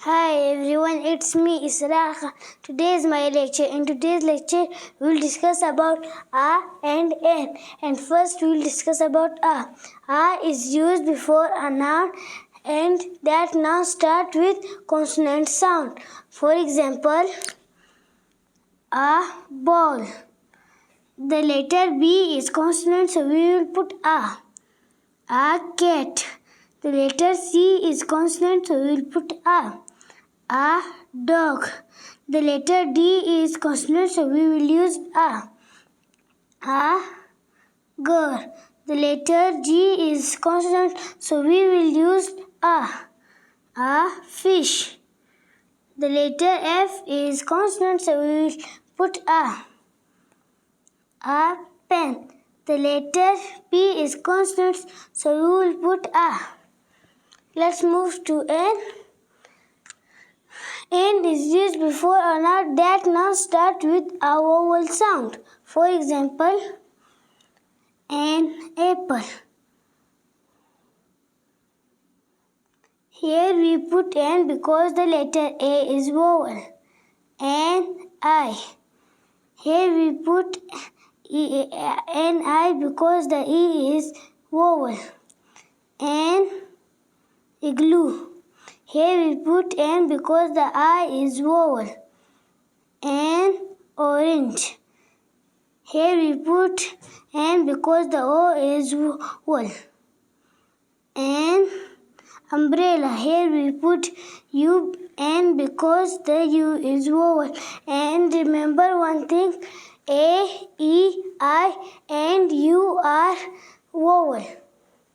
Hi everyone, it's me Isra. Today is my lecture. In today's lecture, we will discuss about A and N. And first, we will discuss about A. A is used before a noun, and that noun starts with consonant sound. For example, a ball. The letter B is consonant, so we will put A. A cat. The letter C is consonant, so we will put A. A dog. The letter D is consonant, so we will use A. A girl. The letter G is consonant, so we will use A. A fish. The letter F is consonant, so we will put A. A pen. The letter P is consonant, so we will put A. Let's move to N. N is used before a noun that now starts with a vowel sound. For example, an apple. Here we put N because the letter A is vowel. An eye. Here we put an I because the E is vowel. An igloo. Here we put N because the I is vowel. An orange. Here we put N because the O is vowel. An umbrella. Here we put U N because the U is vowel. And remember one thing, A, E, I and U are vowel.